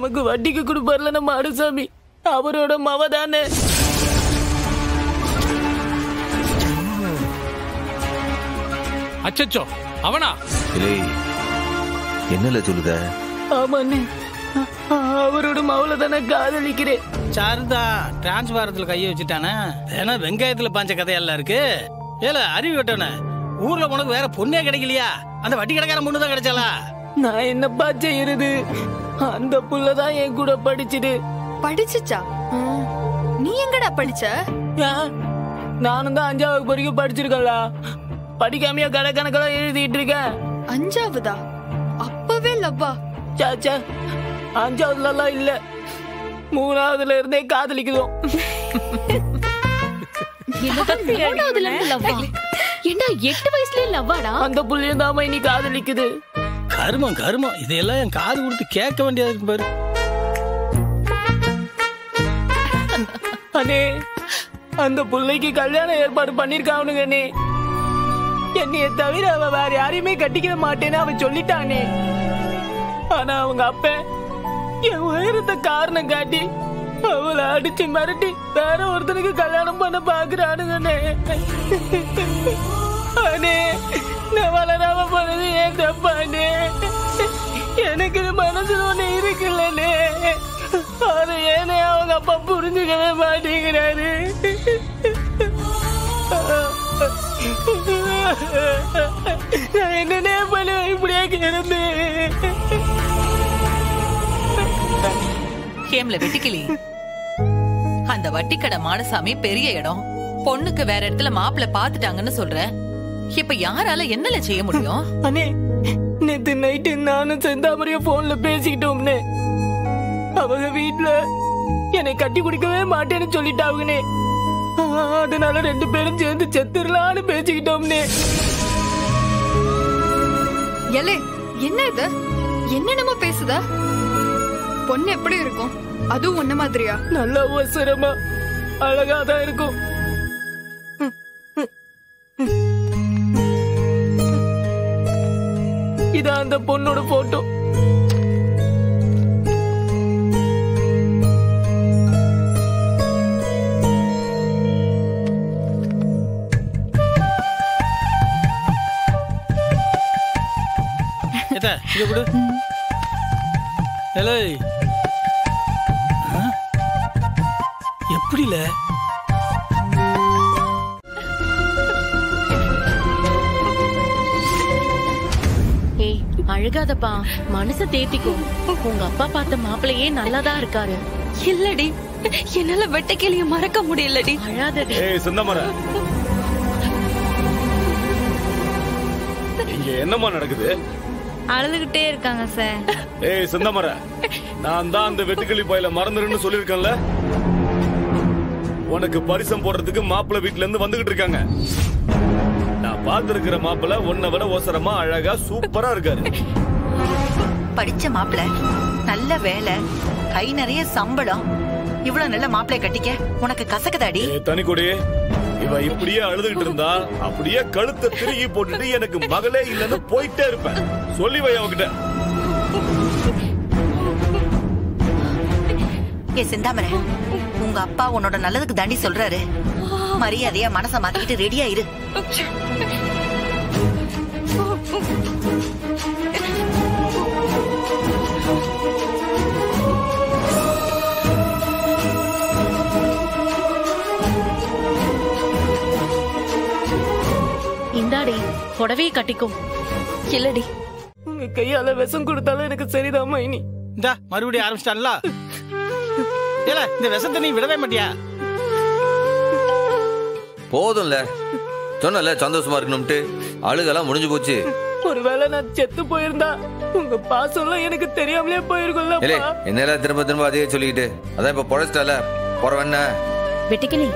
நமக்கு வட்டிக்கு கொடுப்பார்ல நம்ம அருசாமி, அவரோட மவ தானே. அச்சச்சோ, அவனா? என்னல சொல்லுத? ஆமாண்ணே, அவரோட மவளை தானே காதலிக்கிறேன். சாருதா டிரான்ஸ்பாரத்துல கைய வச்சுட்டானே, ஏன்னா வெங்காயத்துல பாஞ்ச கதையெல்லாம் இருக்கு. ஏல அறிவு கட்டண, ஊர்ல உனக்கு வேற பொண்ணே கிடைக்கலையா? அந்த வட்டி கடைக்கார பொண்ணு தான் கிடைச்சாலா? நான் என்னப்பா செய்யறது? அந்த புள்ளதான் என் கூட படிச்சுது. படிச்சுச்சா? நீ எங்கடா படிச்ச? நானும் தான் 5வது வரைக்கும் படிச்சிருக்கா. படிக்காமையா கடை கணக்கெல்லாம் எழுதிட்டு இருக்கேன். 5வதா? அப்பவே லவ்வா? சாச்சா, 5வதுல இல்ல, 3வதுல இருந்தே காதலிக்குதோம். ஏண்டா 8 வயசுல லவ்வாடா? அந்த புள்ளையும் தான் இனி காதலிக்குது. கருமம் கருமம், இதெல்லாம் என் காது கொடுத்து கேட்க வேண்டியதா இருக்கு பாரு. அண்ணே, அந்த புள்ளைக்கு கல்யாணம் ஏற்பாடு பண்ணிருக்கானுங்க அண்ணே. என்னைய தவிர அவ வேற யாரையுமே கட்டிக்க மாட்டேன்னு அவன் சொல்லிட்டானே. ஆனா அவங்க அப்ப என் உயரத்தை காரணம் காட்டி அவளை அடிச்சு மிரட்டி வேற ஒருத்தனுக்கு கல்யாணம் பண்ண பாக்குறானுங்க அண்ணே. அண்ணே, நான் வளராம போனது ஏன் தப்பானே? எனக்கு மனசுல ஒண்ணு இருக்குல்லண்ணே, அது ஏனே அவங்க அப்பா புரிஞ்சுக்கவே மாட்டேங்கிறாரு. நான் என்னன்னே பண்ண இப்படியே கிளம்பு. கேம்ல வெட்டிக்கிளி, அந்த வட்டிக்கடை மாடசாமி பெரிய இடம், பொண்ணுக்கு வேற இடத்துல மாப்பிள்ள பாத்துட்டாங்கன்னு சொல்ற. இப்ப யாரால என்னல செய்ய முடியும்? அண்ணே, நேத்து நைட்டு நானும் செந்தாமரைய போன்ல பேசிக்கிட்டோம்னே. அவங்க வீட்டுல என்னை கட்டி குடிக்கவே மாட்டேன்னு சொல்லிட்டாங்கன்னே. அதனால 2 பேரும் சேர்ந்து செத்துடலான்னு பேசிக்கிட்டோம்னே. எலே, என்ன இது? என்னென்னமோ பேசுத? பொண்ணு எப்படி இருக்கும்? அதுவும் ஒன்ன மாதிரியா? நல்ல அவசரமா அழகாதான் இருக்கும். இதான் அந்த பொண்ணோட போட்டோ. இங்க கொடு. எப்படில அழுகாதப்பா, மனச தேத்திக்கோ. உங்க அப்பா பார்த்த மாப்பிள்ளையே நல்லாதான் இருக்காரு. இல்லடி, என்னால வெட்டக்கிளிய மறக்க முடியலடி. அழாதடி. செந்தாமரை, இங்க என்னமா நடக்குது? அழுதுகிட்டே இருக்காங்க சார். செந்தாமரை, நான் தான் அந்த வெட்டுக்கிளி பையில மறந்துருன்னு சொல்லிருக்கேன்ல. உனக்கு பரிசம் போடுறதுக்கு மாப்பிள்ளை வீட்டுல இருந்து வந்துகிட்டு இருக்காங்க. நான் பாத்துருக்கிற மாப்பிள்ளை உன்னை விட ஒசரமா அழகா சூப்பரா இருக்காரு. படிச்ச மாப்பிள்ள, நல்ல வேலை, கை நிறைய சம்பளம், இவ்வளவு நல்ல மாப்பிள்ளை கட்டிக்க உனக்கு கசக்குதாடி? தனிக்கொடி, இவ இப்படியே அழுதுகிட்டு இருந்தா அப்படியே கழுத்தை திருகி போட்டுட்டு எனக்கு மகளே இல்லன்னு போயிட்டே இருப்பேன். சொல்லி வை அவகிட்ட. செந்தாமரை, உங்க அப்பா உன்னோட நல்லதுக்கு தாண்டி சொல்றாரு. மரியாதையா மனச மாத்திக்கிட்டு ரெடியா இரு. இந்தாடி புடவையை கட்டிக்கும். இல்லடி, உங்க கையால விஷம் கொடுத்தாலும் எனக்கு சரிதான் மைனி. இந்த மறுபடியும் ஆரம்பிச்சிட்டான்ல. இந்த விஷத்தை நீ விடவே மாட்டியா? போதும்ல, சொன்னல சந்தோஷமா இருக்கணும்ட்டு. அழுகெல்லாம் முடிஞ்சு போச்சு. ஒருவேளை நான் செத்து போயிருந்தா உங்க பாசம்லாம் எனக்கு தெரியாமலே போயிருக்கும்ல. என்ன திரும்ப திரும்ப அதையே சொல்லிக்கிட்டு, அதான் இப்ப பொழைச்சிட்டால போறவண்ண. வெட்டுக்கிளி,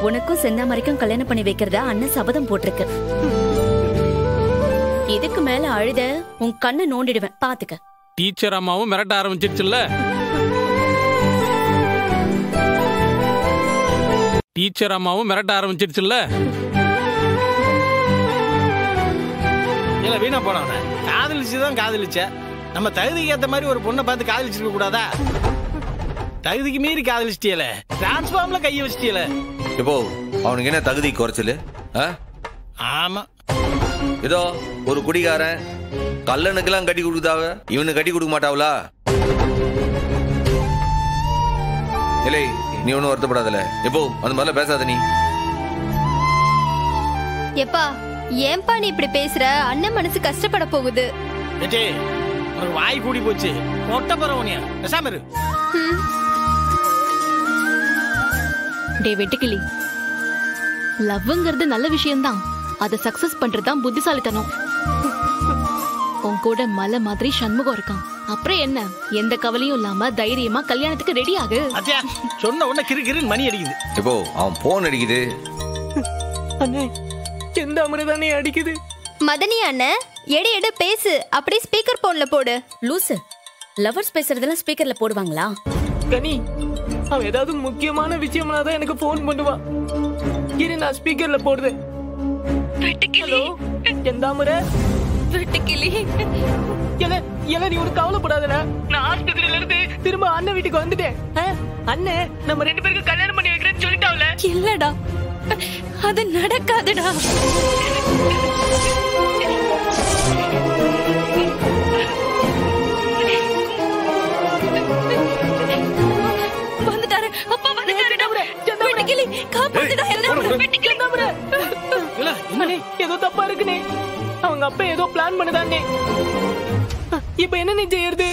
உனக்கும் செந்தாமரைக்கும் கல்யாணம் பண்ணி வைக்கிறதா அண்ணன் சபதம் போட்டிருக்கு. இதுக்கு மேல அழுத உன் கண்ணை நோண்டிடுவேன், பாத்துக்க. டீச்சர் அம்மாவும் மிரட்ட ஆரம்பிச்சிருச்சுல்ல. டீச்சர் அம்மாவும் மிரட்ட ஆரம்பிச்சிருச்சுல்ல. இல்ல வீணா போனவன காதலிச்சுதான் காதலிச்ச. நம்ம தகுதிக்கு ஏத்த மாதிரி ஒரு பொண்ணை பார்த்து காதலிச்சிருக்க கூடாதா? தகுதிக்கு மீறி காதலிச்சிட்டியல, டிரான்ஸ்ஃபார்ம்ல கைய வச்சிட்டியல. இப்போ அவனுக்கு என்ன தகுதி குறைச்சலு? ஆமா, ஏதோ ஒரு குடிகாரன் கல்லனுக்கெல்லாம் கட்டி கொடுக்குதாவ, இவனு கட்டி கொடுக்க மாட்டாவளா? இல்லை, நீ ஒன்னும் வருத்தப்படாதல. எப்போ அந்த மாதிரிலாம் பேசாத நீ. எப்பா ஏன்பா நீ இப்படி பேசுற? அண்ணன் மனசு கஷ்டப்பட போகுது. உனக்கு வாய் கூடி போச்சு. மொட்டை பரவனியா பேசாம இரு. டே வெட்டுக்கிளி, லவ்ங்கிறது நல்ல விஷயம்தான். அதை சக்சஸ் பண்றதுதான் புத்திசாலித்தனம். உன் கூட மலை மாதிரி சண்முகம் இருக்கான். அப்புறம் என்ன, எந்த கவலையும் இல்லாம தைரியமா கல்யாணத்துக்கு ரெடி ஆகு. சொன்ன உடனே கிரு கிருன்னு மணி அடிக்குது. இப்போ அவன் போன் அடிக்குது. அண்ணே, எந்த அமரதானே அடிக்குது? மதனி அண்ணன், எடு எடு பேசு. அப்படி ஸ்பீக்கர் போன்ல போடு. லூசு, லவர்ஸ் பேசுறதெல்லாம் ஸ்பீக்கர்ல போடுவாங்களா? கனி, அவன் ஏதாவது முக்கியமான விஷயம்னா தான் எனக்கு போன் பண்ணுவான். இரு, நான் ஸ்பீக்கர்ல போடுறேன். ஹலோ, எந்த அமர? வெட்டுக்கிளி, நீ ஒரு கவலைப்படாதடா. நான் ஆஸ்பத்திரியில இருந்து திரும்ப அண்ணன் வீட்டுக்கு வந்துட்டேன். அண்ணன் நம்ம 2 பேருக்கு கல்யாணம் பண்ணி வைக்கிறேன்னு சொல்லிட்டாவல. இல்லடா, அது நடக்காதுடா. வந்துட்டாரு, அப்பா வந்துட்டாருடா. வெட்டுக்கிளி, காப்பாத்துடா. ஏதோ தப்பா இருக்குனே. அவங்க அப்பா ஏதோ பிளான் பண்ணுதானே. இப்ப என்ன நீ செய்யறது?